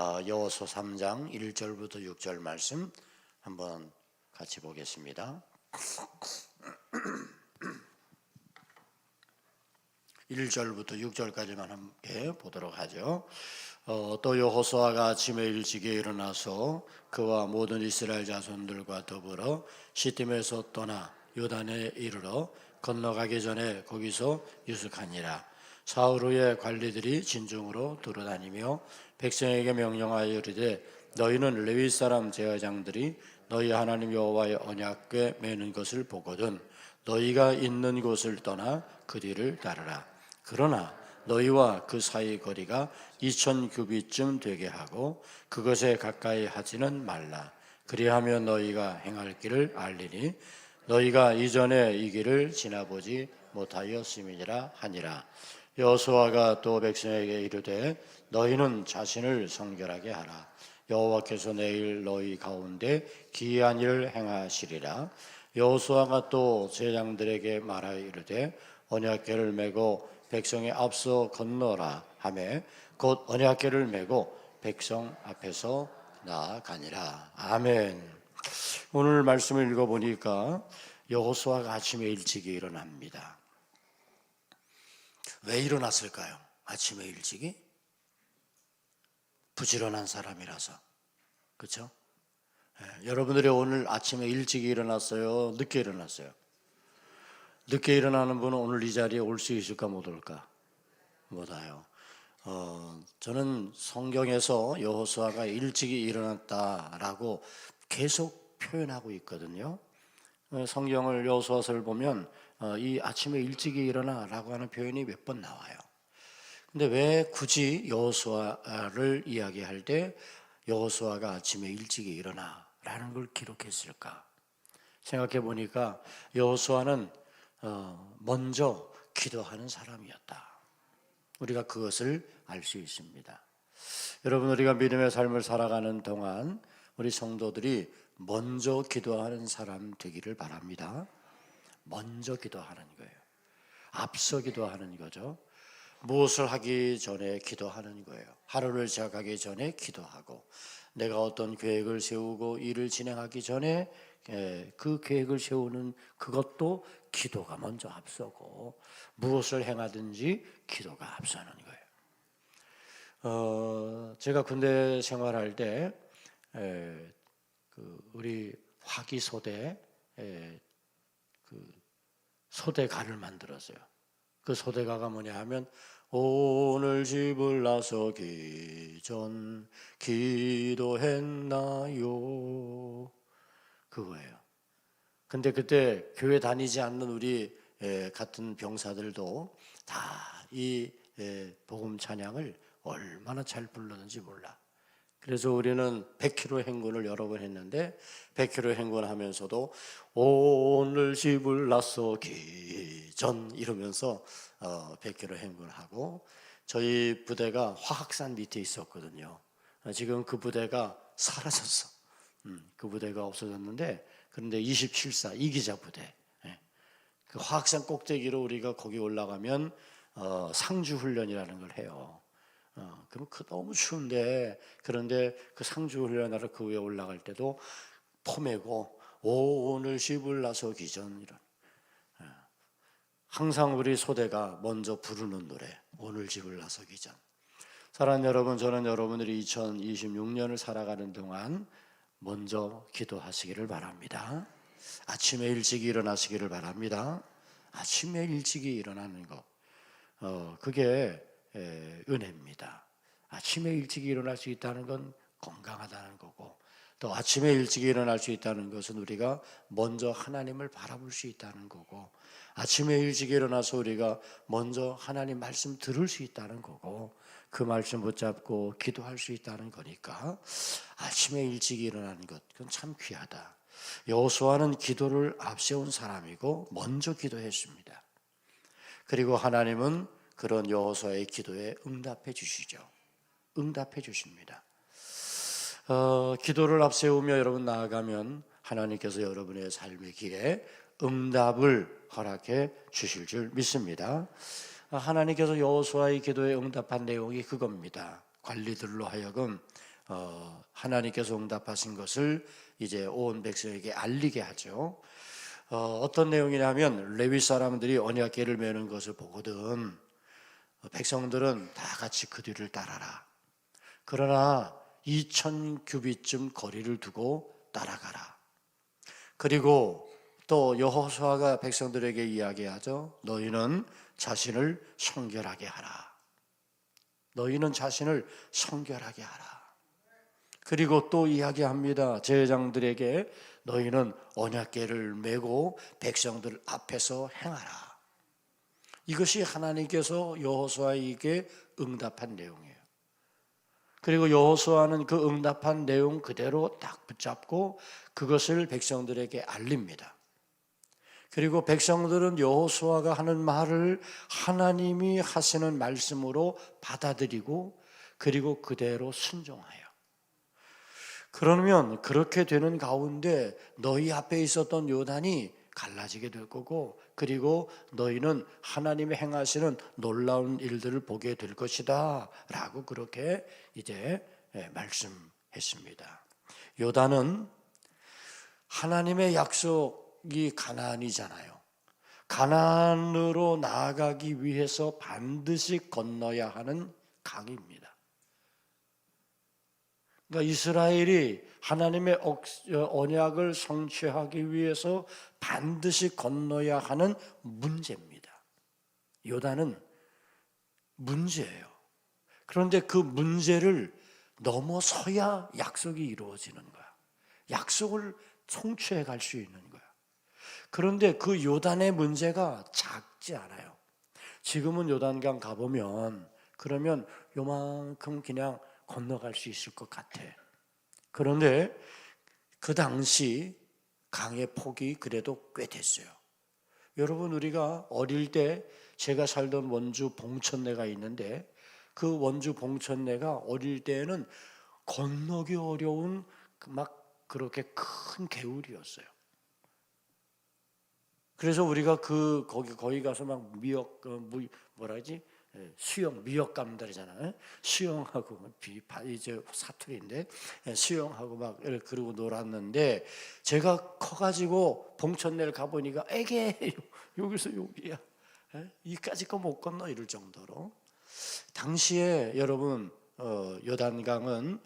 여호수아 3장 1절부터 6절 말씀 한번 같이 보겠습니다. 1절부터 6절까지만 함께 보도록 하죠. 또 여호수아가 아침에 일찍이 일어나서 그와 모든 이스라엘 자손들과 더불어 시팀에서 떠나 요단에 이르러 건너가기 전에 거기서 유숙하니라. 사흘 후에 관리들이 진중으로 돌아다니며 백성에게 명령하여 이르되 너희는 레위 사람 제사장들이 너희 하나님 여호와의 언약궤 매는 것을 보거든 너희가 있는 곳을 떠나 그 뒤를 따르라. 그러나 너희와 그 사이 거리가 2000규빗쯤 되게 하고 그것에 가까이 하지는 말라. 그리하면 너희가 행할 길을 알리니 너희가 이전에 이 길을 지나보지 못하였음이니라 하니라. 여호수아가 또 백성에게 이르되 너희는 자신을 성결하게 하라. 여호와께서 내일 너희 가운데 기이한 일을 행하시리라. 여호수아가 또 제장들에게 말하여 이르되 언약궤를 메고 백성의 앞서 건너라 하매 곧 언약궤를 메고 백성 앞에서 나아가니라. 아멘. 오늘 말씀을 읽어보니까 여호수아가 아침에 일찍이 일어납니다. 왜 일어났을까요? 아침에 일찍이? 부지런한 사람이라서. 그렇죠? 여러분들이 오늘 아침에 일찍 일어났어요? 늦게 일어났어요? 늦게 일어나는 분은 오늘 이 자리에 올 수 있을까 못 올까? 못 와요. 저는 성경에서 여호수아가 일찍이 일어났다라고 계속 표현하고 있거든요. 성경을 여호수아서를 보면 이 아침에 일찍이 일어나라고 하는 표현이 몇 번 나와요. 근데 왜 굳이 여호수아를 이야기할 때 여호수아가 아침에 일찍이 일어나라는 걸 기록했을까? 생각해 보니까 여호수아는 먼저 기도하는 사람이었다. 우리가 그것을 알 수 있습니다. 여러분, 우리가 믿음의 삶을 살아가는 동안 우리 성도들이 먼저 기도하는 사람 되기를 바랍니다. 먼저 기도하는 거예요. 앞서 기도하는 거죠. 무엇을 하기 전에 기도하는 거예요. 하루를 시작하기 전에 기도하고 내가 어떤 계획을 세우고 일을 진행하기 전에 그 계획을 세우는 그것도 기도가 먼저 앞서고 무엇을 행하든지 기도가 앞서는 거예요. 제가 군대 생활할 때 우리 화기소대 소대가를 만들었어요. 그 소대가가 뭐냐 하면 오늘 집을 나서기 전 기도했나요? 그거예요. 근데 그때 교회 다니지 않는 우리 같은 병사들도 다 이 복음 찬양을 얼마나 잘 불렀는지 몰라. 그래서 우리는 100km 행군을 여러 번 했는데 100km 행군하면서도 오늘 집을 나서기 전 이러면서 100km 행군하고 저희 부대가 화학산 밑에 있었거든요. 지금 그 부대가 사라졌어. 그 부대가 없어졌는데 그런데 27사 이기자 부대 그 화학산 꼭대기로 우리가 거기 올라가면 상주훈련이라는 걸 해요. 그럼 너무 추운데 그런데 그 상주훈련하러 그 위에 올라갈 때도 포메고 오늘 집을 나서기 전 이런 항상 우리 소대가 먼저 부르는 노래 오늘 집을 나서기 전. 사랑하는 여러분, 저는 여러분들이 2026년을 살아가는 동안 먼저 기도하시기를 바랍니다. 아침에 일찍 일어나시기를 바랍니다. 아침에 일찍 일어나는 거 그게 은혜입니다. 아침에 일찍 일어날 수 있다는 건 건강하다는 거고 또 아침에 일찍 일어날 수 있다는 것은 우리가 먼저 하나님을 바라볼 수 있다는 거고 아침에 일찍 일어나서 우리가 먼저 하나님 말씀 들을 수 있다는 거고 그 말씀 붙잡고 기도할 수 있다는 거니까 아침에 일찍 일어나는 것 그건 참 귀하다. 여호수아는 기도를 앞세운 사람이고 먼저 기도했습니다. 그리고 하나님은 그런 여호수아의 기도에 응답해 주시죠. 응답해 주십니다. 기도를 앞세우며 여러분 나아가면 하나님께서 여러분의 삶의 길에 응답을 허락해 주실 줄 믿습니다. 하나님께서 여호수아의 기도에 응답한 내용이 그겁니다. 관리들로 하여금 하나님께서 응답하신 것을 이제 온 백성에게 알리게 하죠. 어떤 내용이냐면 레위 사람들이 언약궤를 메는 것을 보거든 백성들은 다 같이 그 뒤를 따라라. 그러나 2000 규빗쯤 거리를 두고 따라가라. 그리고 또 여호수아가 백성들에게 이야기하죠. 너희는 자신을 성결하게 하라. 너희는 자신을 성결하게 하라. 그리고 또 이야기합니다. 제사장들에게 너희는 언약궤를 메고 백성들 앞에서 행하라. 이것이 하나님께서 여호수아에게 응답한 내용이에요. 그리고 여호수아는 그 응답한 내용 그대로 딱 붙잡고 그것을 백성들에게 알립니다. 그리고 백성들은 여호수아가 하는 말을 하나님이 하시는 말씀으로 받아들이고 그리고 그대로 순종하여. 그러면 그렇게 되는 가운데 너희 앞에 있었던 요단이 갈라지게 될 거고 그리고 너희는 하나님이 행하시는 놀라운 일들을 보게 될 것이다 라고 그렇게 이제 말씀했습니다. 요단은 하나님의 약속이 가나안이잖아요. 가나안으로 나아가기 위해서 반드시 건너야 하는 강입니다. 그러니까 이스라엘이 하나님의 언약을 성취하기 위해서 반드시 건너야 하는 문제입니다. 요단은 문제예요. 그런데 그 문제를 넘어서야 약속이 이루어지는 거야. 약속을 성취해 갈 수 있는 거야. 그런데 그 요단의 문제가 작지 않아요. 지금은 요단강 가보면 그러면 요만큼 그냥 건너갈 수 있을 것 같아. 그런데 그 당시 강의 폭이 그래도 꽤 됐어요. 여러분 우리가 어릴 때 제가 살던 원주 봉천내가 있는데 그 원주 봉천내가 어릴 때에는 건너기 어려운 막 그렇게 큰 개울이었어요. 그래서 우리가 거기 가서 막 수영, 미역감들이잖아요. 수영하고 이제 사투리인데 수영하고 막 그러고 놀았는데 제가 커가지고 봉천내를 가보니까 에게 여기서 여기야. 이까지 거 못 건너 이럴 정도로 당시에 여러분 요단강은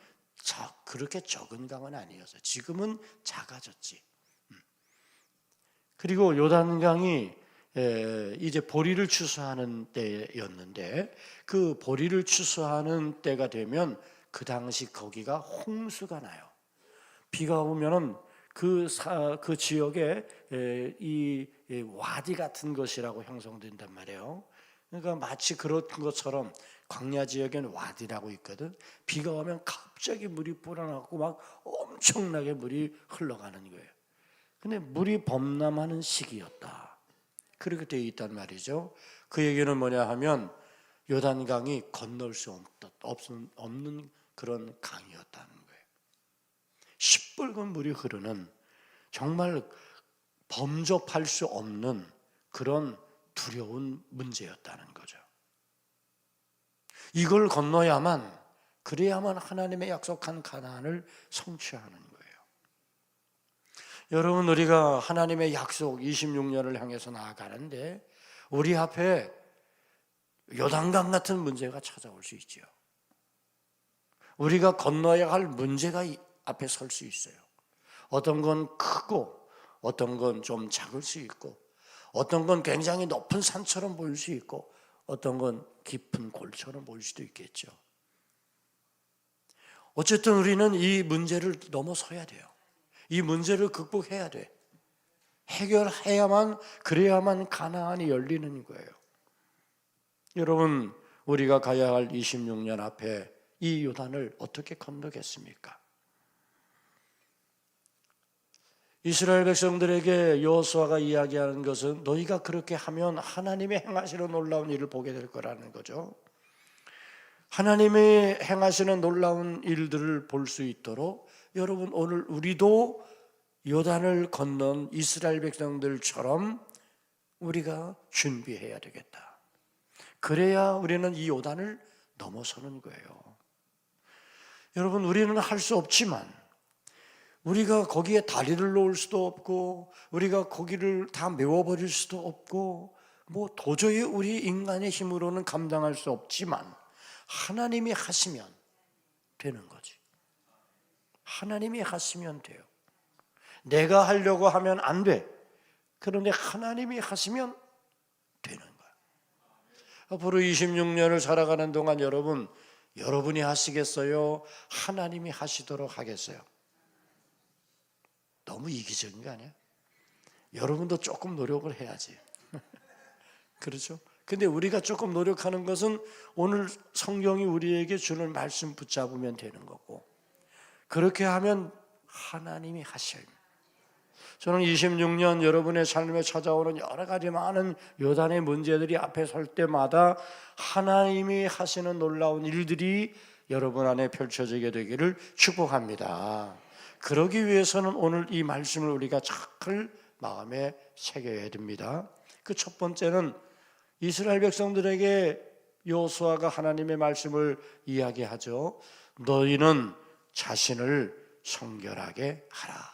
그렇게 적은 강은 아니었어요. 지금은 작아졌지. 그리고 요단강이 이제 보리를 추수하는 때였는데 그 보리를 추수하는 때가 되면 그 당시 거기가 홍수가 나요. 비가 오면은 그 지역에 이 와디 같은 것이라고 형성된단 말이에요. 그러니까 마치 그런 것처럼 광야 지역에는 와디라고 있거든. 비가 오면 갑자기 물이 불어나고 막 엄청나게 물이 흘러가는 거예요. 근데 물이 범람하는 시기였다. 그렇게 되어 있단 말이죠. 그 얘기는 뭐냐 하면 요단강이 건널 수 없는 그런 강이었다는 거예요. 시뻘건 물이 흐르는 정말 범접할 수 없는 그런 두려운 문제였다는 거죠. 이걸 건너야만 그래야만 하나님의 약속한 가나안을 성취하는 거예요. 여러분 우리가 하나님의 약속 26년을 향해서 나아가는데 우리 앞에 요단강 같은 문제가 찾아올 수 있죠. 우리가 건너야 할 문제가 앞에 설 수 있어요. 어떤 건 크고 어떤 건 좀 작을 수 있고 어떤 건 굉장히 높은 산처럼 보일 수 있고 어떤 건 깊은 골처럼 보일 수도 있겠죠. 어쨌든 우리는 이 문제를 넘어서야 돼요. 이 문제를 극복해야 돼. 해결해야만 그래야만 가나안이 열리는 거예요. 여러분 우리가 가야 할 26년 앞에 이 요단을 어떻게 건너겠습니까? 이스라엘 백성들에게 여호수아가 이야기하는 것은 너희가 그렇게 하면 하나님의 행하시는 놀라운 일을 보게 될 거라는 거죠. 하나님이 행하시는 놀라운 일들을 볼 수 있도록 여러분 오늘 우리도 요단을 건넌 이스라엘 백성들처럼 우리가 준비해야 되겠다. 그래야 우리는 이 요단을 넘어서는 거예요. 여러분, 우리는 할 수 없지만, 우리가 거기에 다리를 놓을 수도 없고, 우리가 거기를 다 메워버릴 수도 없고, 뭐 도저히 우리 인간의 힘으로는 감당할 수 없지만 하나님이 하시면 되는 거지. 하나님이 하시면 돼요. 내가 하려고 하면 안 돼. 그런데 하나님이 하시면 되는 거야. 앞으로 26년을 살아가는 동안 여러분이 하시겠어요? 하나님이 하시도록 하겠어요? 너무 이기적인 거 아니야? 여러분도 조금 노력을 해야지. 그렇죠? 근데 우리가 조금 노력하는 것은 오늘 성경이 우리에게 주는 말씀 붙잡으면 되는 거고, 그렇게 하면 하나님이 하셔요. 저는 26년 여러분의 삶에 찾아오는 여러 가지 많은 요단의 문제들이 앞에 설 때마다 하나님이 하시는 놀라운 일들이 여러분 안에 펼쳐지게 되기를 축복합니다. 그러기 위해서는 오늘 이 말씀을 우리가 잘 마음에 새겨야 됩니다. 그 첫 번째는 이스라엘 백성들에게 여호수아가 하나님의 말씀을 이야기하죠. 너희는 자신을 성결하게 하라.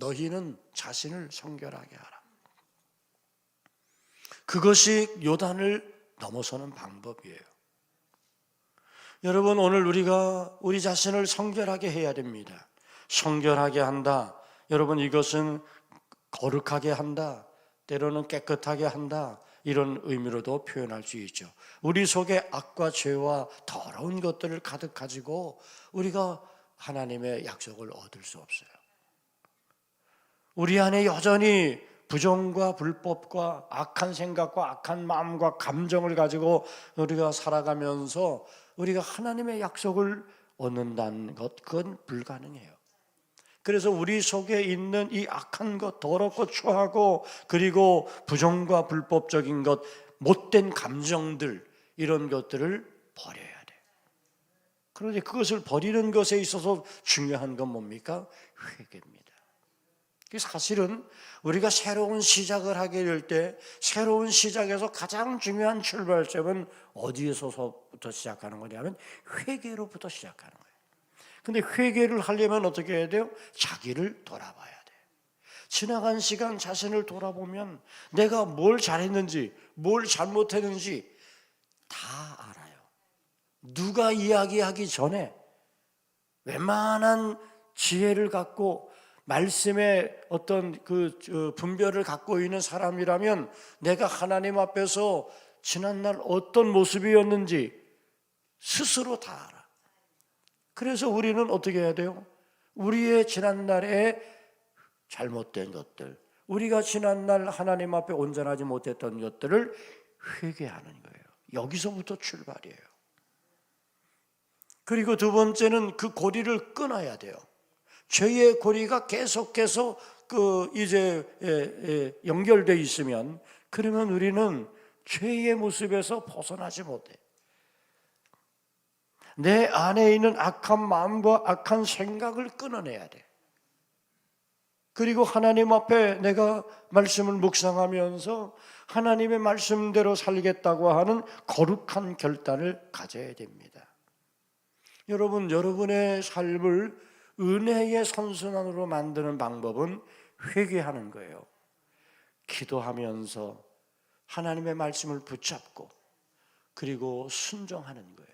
너희는 자신을 성결하게 하라. 그것이 요단을 넘어서는 방법이에요. 여러분, 오늘 우리가 우리 자신을 성결하게 해야 됩니다. 성결하게 한다. 여러분, 이것은 거룩하게 한다. 때로는 깨끗하게 한다. 이런 의미로도 표현할 수 있죠. 우리 속에 악과 죄와 더러운 것들을 가득 가지고 우리가 하나님의 약속을 얻을 수 없어요. 우리 안에 여전히 부정과 불법과 악한 생각과 악한 마음과 감정을 가지고 우리가 살아가면서 우리가 하나님의 약속을 얻는다는 것, 그건 불가능해요. 그래서 우리 속에 있는 이 악한 것, 더럽고 추하고 그리고 부정과 불법적인 것, 못된 감정들, 이런 것들을 버려야 돼. 그런데 그것을 버리는 것에 있어서 중요한 건 뭡니까? 회개입니다. 사실은 우리가 새로운 시작을 하게 될 때 새로운 시작에서 가장 중요한 출발점은 어디에서부터 시작하는 거냐면 회개로부터 시작하는 거예요. 근데 회개를 하려면 어떻게 해야 돼요? 자기를 돌아봐야 돼. 지나간 시간 자신을 돌아보면 내가 뭘 잘했는지 뭘 잘못했는지 다 알아요. 누가 이야기하기 전에 웬만한 지혜를 갖고 말씀의 어떤 그 분별을 갖고 있는 사람이라면 내가 하나님 앞에서 지난날 어떤 모습이었는지 스스로 다 알아. 그래서 우리는 어떻게 해야 돼요? 우리의 지난날에 잘못된 것들, 우리가 지난날 하나님 앞에 온전하지 못했던 것들을 회개하는 거예요. 여기서부터 출발이에요. 그리고 두 번째는 그 고리를 끊어야 돼요. 죄의 고리가 계속해서 이제 연결되어 있으면 그러면 우리는 죄의 모습에서 벗어나지 못해. 내 안에 있는 악한 마음과 악한 생각을 끊어내야 돼. 그리고 하나님 앞에 내가 말씀을 묵상하면서 하나님의 말씀대로 살겠다고 하는 거룩한 결단을 가져야 됩니다. 여러분, 여러분의 삶을 은혜의 선순환으로 만드는 방법은 회개하는 거예요. 기도하면서 하나님의 말씀을 붙잡고 그리고 순종하는 거예요.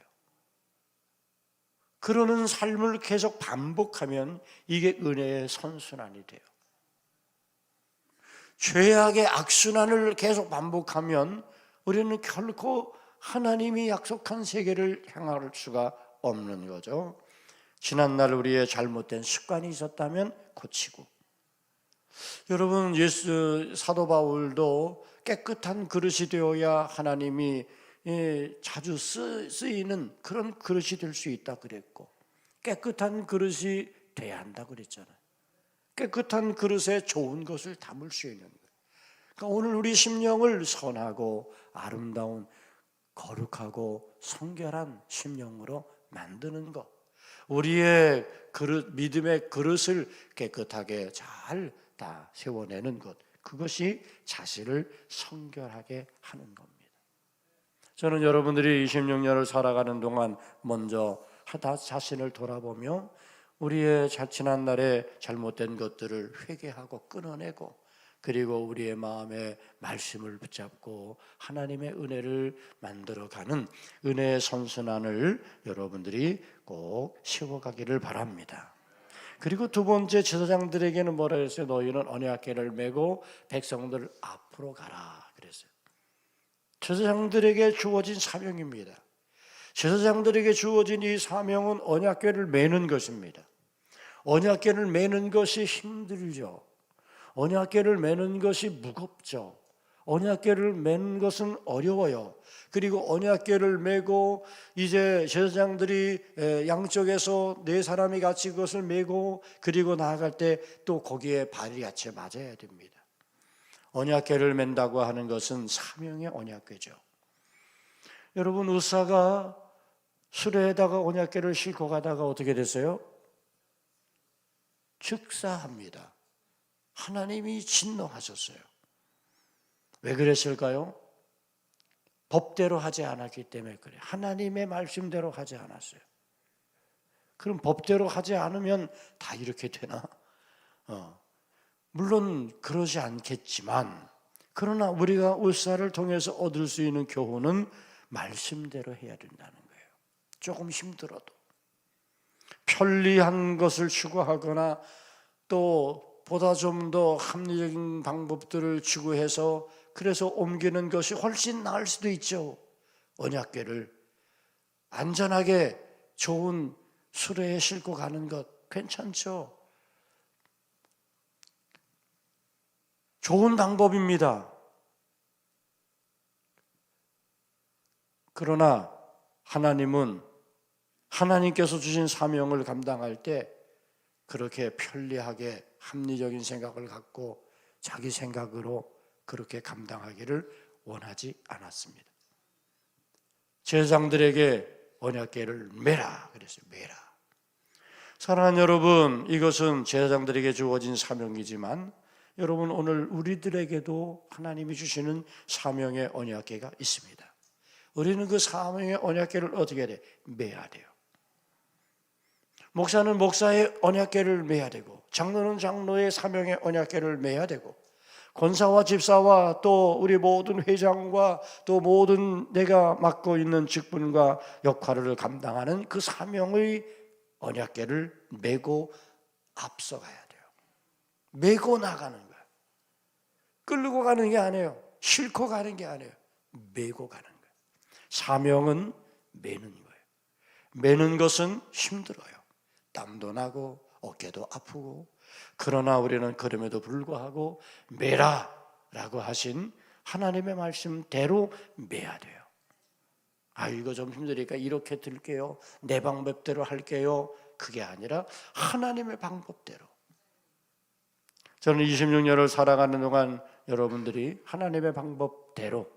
그러는 삶을 계속 반복하면 이게 은혜의 선순환이 돼요. 죄악의 악순환을 계속 반복하면 우리는 결코 하나님이 약속한 세계를 향할 수가 없는 거죠. 지난날 우리의 잘못된 습관이 있었다면 고치고, 여러분, 사도 바울도 깨끗한 그릇이 되어야 하나님이 자주 쓰이는 그런 그릇이 될 수 있다 그랬고, 깨끗한 그릇이 돼야 한다 그랬잖아요. 깨끗한 그릇에 좋은 것을 담을 수 있는 거예요. 그러니까 오늘 우리 심령을 선하고 아름다운 거룩하고 성결한 심령으로 만드는 것, 우리의 그릇, 믿음의 그릇을 깨끗하게 잘 다 세워내는 것, 그것이 자신을 성결하게 하는 겁니다. 저는 여러분들이 26년을 살아가는 동안 먼저 다 자신을 돌아보며 우리의 지난날에 잘못된 것들을 회개하고 끊어내고, 그리고 우리의 마음에 말씀을 붙잡고 하나님의 은혜를 만들어가는 은혜의 선순환을 여러분들이 꼭 세워가기를 바랍니다. 그리고 두 번째, 제사장들에게는 뭐라 그랬어요? 너희는 언약궤를 메고 백성들 앞으로 가라 그랬어요. 제사장들에게 주어진 사명입니다. 제사장들에게 주어진 이 사명은 언약궤를 메는 것입니다. 언약궤를 메는 것이 힘들죠. 언약궤를 메는 것이 무겁죠. 언약궤를 메는 것은 어려워요. 그리고 언약궤를 메고 이제 제사장들이 양쪽에서 네 사람이 같이 그것을 메고 그리고 나아갈 때 또 거기에 발이 같이 맞아야 됩니다. 언약궤를 맨다고 하는 것은 사명의 언약궤죠. 여러분, 의사가 수레에다가 언약궤를 싣고 가다가 어떻게 됐어요? 즉사합니다. 하나님이 진노하셨어요. 왜 그랬을까요? 법대로 하지 않았기 때문에 그래요. 하나님의 말씀대로 하지 않았어요. 그럼 법대로 하지 않으면 다 이렇게 되나? 물론 그러지 않겠지만, 그러나 우리가 울사를 통해서 얻을 수 있는 교훈은 말씀대로 해야 된다는 거예요. 조금 힘들어도 편리한 것을 추구하거나 또 보다 좀 더 합리적인 방법들을 추구해서 그래서 옮기는 것이 훨씬 나을 수도 있죠. 언약궤를 안전하게 좋은 수레에 싣고 가는 것 괜찮죠. 좋은 방법입니다. 그러나 하나님은 하나님께서 주신 사명을 감당할 때 그렇게 편리하게 합리적인 생각을 갖고 자기 생각으로 그렇게 감당하기를 원하지 않았습니다. 제사장들에게 언약궤를 메라 그랬어요. 메라. 사랑하는 여러분, 이것은 제사장들에게 주어진 사명이지만 여러분, 오늘 우리들에게도 하나님이 주시는 사명의 언약궤가 있습니다. 우리는 그 사명의 언약궤를 어떻게 해야 돼? 메야 돼요. 목사는 목사의 언약궤를 메야 되고, 장로는 장로의 사명의 언약궤를 메야 되고, 권사와 집사와 또 우리 모든 회장과 또 모든 내가 맡고 있는 직분과 역할을 감당하는 그 사명의 언약궤를 메고 앞서가야 돼요. 메고 나가는 거예요. 끌고 가는 게 아니에요. 싣고 가는 게 아니에요. 메고 가는 거예요. 사명은 메는 거예요. 메는 것은 힘들어요. 땀도 나고 어깨도 아프고, 그러나 우리는 그럼에도 불구하고 메라라고 하신 하나님의 말씀대로 메야 돼요. 이거 좀 힘드니까 이렇게 들게요, 내 방법대로 할게요, 그게 아니라 하나님의 방법대로. 저는 26년을 살아가는 동안 여러분들이 하나님의 방법대로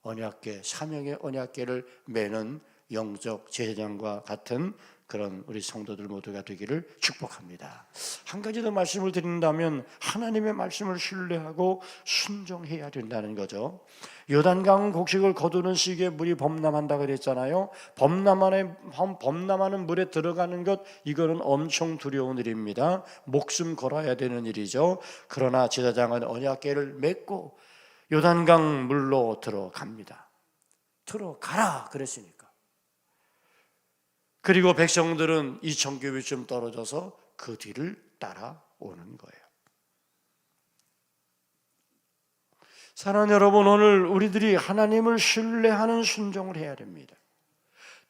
언약궤, 사명의 언약궤를 메는 영적 제사장과 같은 그런 우리 성도들 모두가 되기를 축복합니다. 한 가지 더 말씀을 드린다면 하나님의 말씀을 신뢰하고 순종해야 된다는 거죠. 요단강 곡식을 거두는 시기에 물이 범람한다 그랬잖아요. 범람하는 물에 들어가는 것, 이거는 엄청 두려운 일입니다. 목숨 걸어야 되는 일이죠. 그러나 제사장은 언약궤를 맺고 요단강 물로 들어갑니다. 들어가라 그랬으니까. 그리고 백성들은 2000규빗쯤 떨어져서 그 뒤를 따라오는 거예요. 사랑하는 여러분, 오늘 우리들이 하나님을 신뢰하는 순종을 해야 됩니다.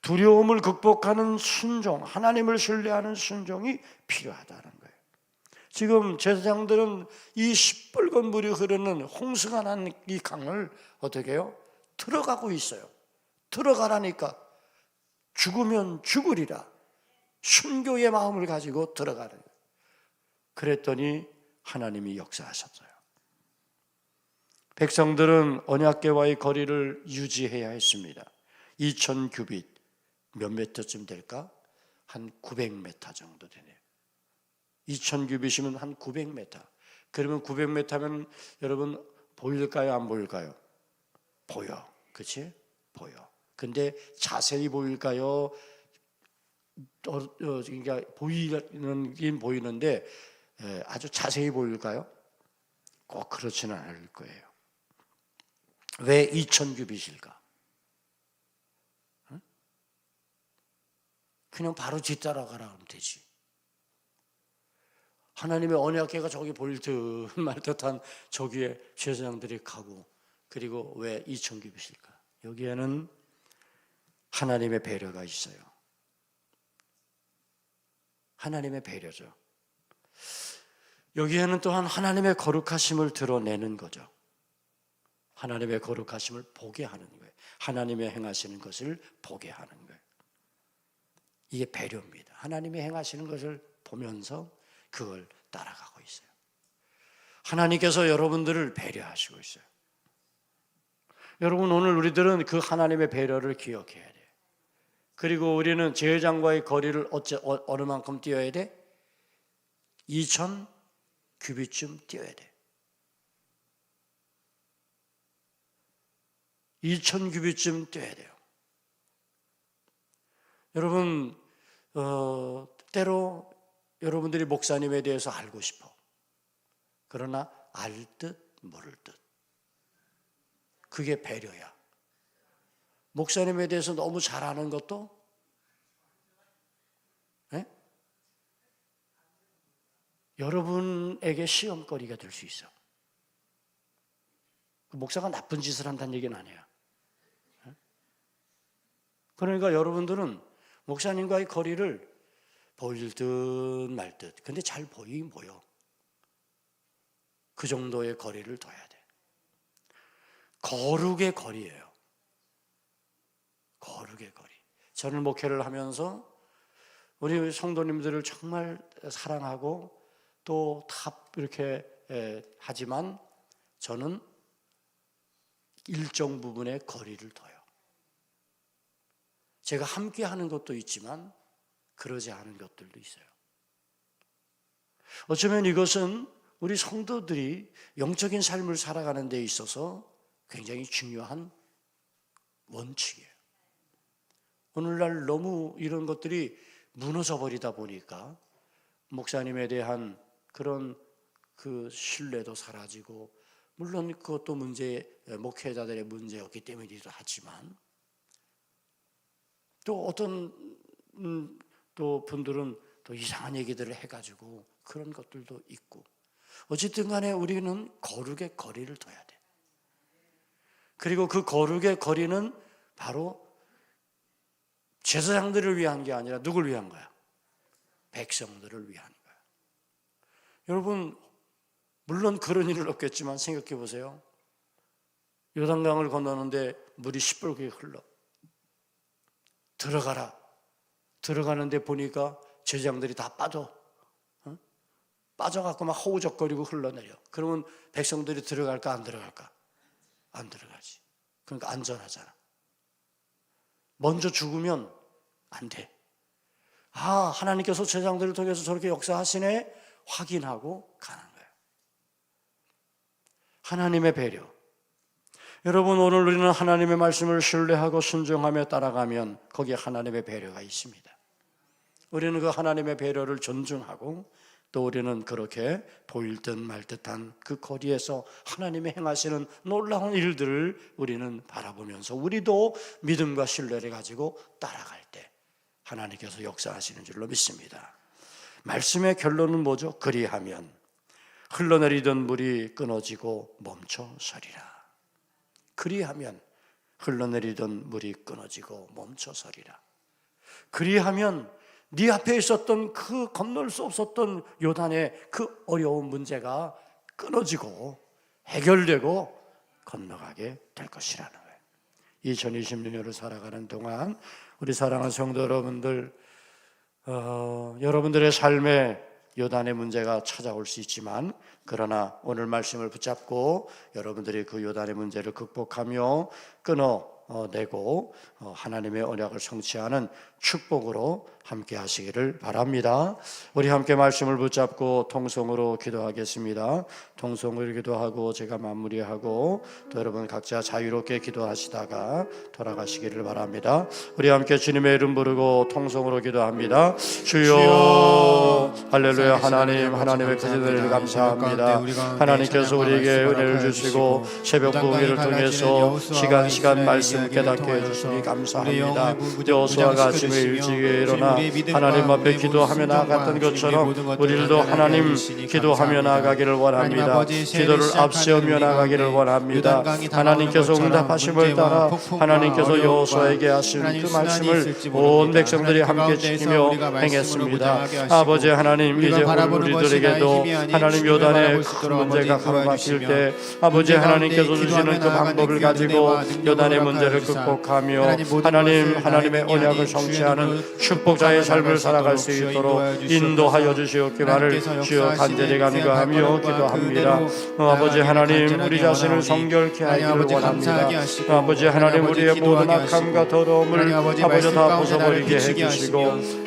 두려움을 극복하는 순종, 하나님을 신뢰하는 순종이 필요하다는 거예요. 지금 제사장들은 이 시뻘건 물이 흐르는 홍수가 난 이 강을 어떻게 해요? 들어가고 있어요. 들어가라니까. 죽으면 죽으리라. 순교의 마음을 가지고 들어가는 거예요. 그랬더니 하나님이 역사하셨어요. 백성들은 언약궤와의 거리를 유지해야 했습니다. 2000규빗 몇 미터쯤 될까? 한 900m 정도 되네요. 2000규빗이면 한 900m. 그러면 900m면 여러분 보일까요? 안 보일까요? 보여. 그렇지? 보여. 근데 자세히 보일까요? 그러니까 보이긴 보이는데 아주 자세히 보일까요? 꼭 그렇지는 않을 거예요. 왜 2000규빗일까? 그냥 바로 뒤따라가라 하면 되지. 하나님의 언약궤가 저기 보일 듯 말 듯한 저기에 제사장들이 가고, 그리고 왜 2000규빗일까? 여기에는 하나님의 배려가 있어요. 하나님의 배려죠. 여기에는 또한 하나님의 거룩하심을 드러내는 거죠. 하나님의 거룩하심을 보게 하는 거예요. 하나님의 행하시는 것을 보게 하는 거예요. 이게 배려입니다. 하나님이 행하시는 것을 보면서 그걸 따라가고 있어요. 하나님께서 여러분들을 배려하시고 있어요. 여러분, 오늘 우리들은 그 하나님의 배려를 기억해야 돼요. 그리고 우리는 제사장과의 거리를 어느 만큼 뛰어야 돼? 2000규빗쯤 뛰어야 돼. 2000규빗쯤 뛰어야 돼요. 여러분, 때로 여러분들이 목사님에 대해서 알고 싶어. 그러나 알 듯 모를 듯. 그게 배려야. 목사님에 대해서 너무 잘 아는 것도 여러분에게 시험거리가 될 수 있어. 목사가 나쁜 짓을 한다는 얘기는 아니야. 그러니까 여러분들은 목사님과의 거리를 보일 듯 말 듯. 근데 잘 보이긴 보여. 그 정도의 거리를 둬야 돼. 거룩의 거리예요. 거룩의 거리. 저는 목회를 하면서 우리 성도님들을 정말 사랑하고 또 이렇게 하지만 저는 일정 부분의 거리를 둬요. 제가 함께 하는 것도 있지만 그러지 않은 것들도 있어요. 어쩌면 이것은 우리 성도들이 영적인 삶을 살아가는 데 있어서 굉장히 중요한 원칙이에요. 오늘날 너무 이런 것들이 무너져 버리다 보니까 목사님에 대한 그런 그 신뢰도 사라지고, 물론 그것도 목회자들의 문제였기 때문이기도 하지만, 또 어떤 또 분들은 또 이상한 얘기들을 해가지고 그런 것들도 있고, 어쨌든 간에 우리는 거룩의 거리를 둬야 돼. 그리고 그 거룩의 거리는 바로 제사장들을 위한 게 아니라 누굴 위한 거야? 백성들을 위한 거야. 여러분, 물론 그런 일은 없겠지만 생각해 보세요. 요단강을 건너는데 물이 시뻘겋게 흘러. 들어가라. 들어가는데 보니까 제사장들이 다 빠져갖고 막 허우적거리고 흘러내려. 그러면 백성들이 들어갈까 안 들어갈까? 안 들어가지. 그러니까 안전하잖아. 먼저 죽으면 안 돼. 하나님께서 제사장들을 통해서 저렇게 역사하시네 확인하고 가는 거예요. 하나님의 배려. 여러분, 오늘 우리는 하나님의 말씀을 신뢰하고 순종하며 따라가면 거기에 하나님의 배려가 있습니다. 우리는 그 하나님의 배려를 존중하고, 또 우리는 그렇게 보일 듯 말 듯한 그 거리에서 하나님이 행하시는 놀라운 일들을 우리는 바라보면서 우리도 믿음과 신뢰를 가지고 따라갈 때 하나님께서 역사하시는 줄로 믿습니다. 말씀의 결론은 뭐죠? 그리하면 흘러내리던 물이 끊어지고 멈춰서리라. 그리하면 흘러내리던 물이 끊어지고 멈춰서리라. 그리하면 네 앞에 있었던 그 건널 수 없었던 요단의 그 어려운 문제가 끊어지고 해결되고 건너가게 될 것이라는 거예요. 2020년을 살아가는 동안 우리 사랑하는 성도 여러분들, 여러분들의 삶에 요단의 문제가 찾아올 수 있지만, 그러나 오늘 말씀을 붙잡고 여러분들이 그 요단의 문제를 극복하며 끊어 내고 하나님의 언약을 성취하는 축복으로 함께 하시기를 바랍니다. 우리 함께 말씀을 붙잡고 통성으로 기도하겠습니다. 통성으로 기도하고 제가 마무리하고 또 여러분 각자 자유롭게 기도하시다가 돌아가시기를 바랍니다. 우리 함께 주님의 이름 부르고 통성으로 기도합니다. 주여 할렐루야. 하나님의 크신 은혜를 감사합니다. 하나님께서 우리에게 은혜를 주시고 새벽 부흥회를 통해서 시간 말씀 깨닫게 해주시니 감사합니다. 여호수아가 아침에 일찍 일어나 하나님 앞에 기도하며 나아갔던 것처럼 우리들도 하나님 기도하며 나아가기를 원합니다. 기도를 앞세우며 나아가기를 원합니다. 하나님께서 응답하심을 따라 하나님께서 여호수아에게 하신 그 말씀을 온 백성들이 함께 지키며 행했습니다. 아버지 하나님, 이제 우리들에게도 하나님 요단의 큰 문제가 가로막힐 때 아버지 하나님께서 주시는 그 방법을 가지고 요단의 문제를 극복하며 하나님의 언약을 성취하는 축복자의 삶을 살아갈 수 있도록 인도하여 주시옵기만을 주여 간절히 간구하며 기도합니다. 아버지 하나님, 우리 자신을 성결케 하기를 원합니다. 아버지 하나님, 우리의 모든 악함과 더러움을 아버지 다 벗어버리게 해주시고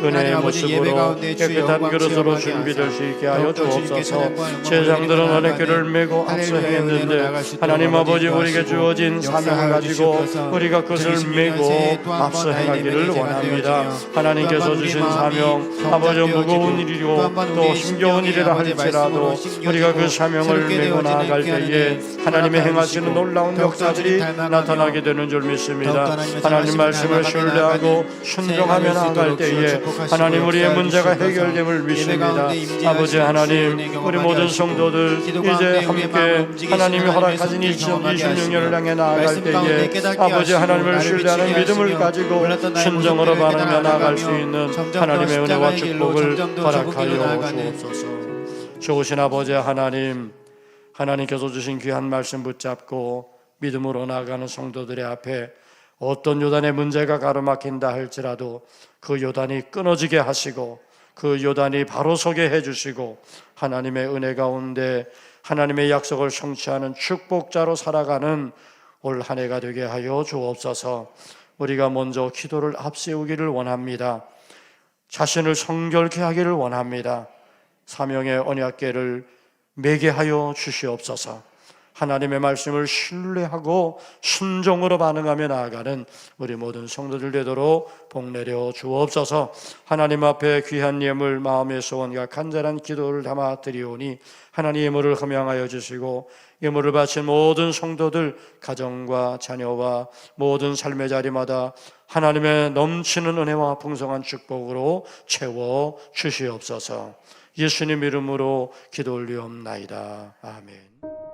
은혜의 모습으로 깨끗한 그릇으로 준비될 수 있게 하여 주옵소서. 제장들은 언약궤를 메고 앞서 행했는데 하나님 아버지, 우리에게 주어진 사명을 가지고 우리가 그것을 메고 앞서 행하기를 원합니다. 하나님께서 주신 사명 아버지 무거운 일이고 또 힘겨운 일이라 할지라도 우리가 그 사명을 메고 나아갈 때에 하나님의 행하시는 놀라운 역사들이 나타나게 되는 줄 믿습니다. 하나님 말씀을 신뢰하고 순종하며 나아갈 때에 하나님 우리의 문제가 해결됨을 믿습니다. 아버지 하나님, 우리 모든 성도들 이제 함께 하나님이 허락하신 2026년을 향해 나아갈 때에 아버지 하나님을 신뢰하는 믿음을 가지고 순종으로 바르며 나아갈 수 있는 하나님의 은혜와 축복을 허락하여 주옵소서. 좋으신 아버지 하나님, 하나님께서 주신 귀한 말씀 붙잡고 믿음으로 나아가는 성도들의 앞에 어떤 요단의 문제가 가로막힌다 할지라도 그 요단이 끊어지게 하시고 그 요단이 바로 서게 해주시고 하나님의 은혜 가운데 하나님의 약속을 성취하는 축복자로 살아가는 올 한 해가 되게 하여 주옵소서. 우리가 먼저 기도를 앞세우기를 원합니다. 자신을 성결케 하기를 원합니다. 사명의 언약궤를 매게 하여 주시옵소서. 하나님의 말씀을 신뢰하고 순종으로 반응하며 나아가는 우리 모든 성도들 되도록 복내려 주옵소서. 하나님 앞에 귀한 예물 마음의 소원과 간절한 기도를 담아 드리오니 하나님 예물을 흠양하여 주시고 예물을 바친 모든 성도들 가정과 자녀와 모든 삶의 자리마다 하나님의 넘치는 은혜와 풍성한 축복으로 채워 주시옵소서. 예수님 이름으로 기도 올리옵나이다. 아멘.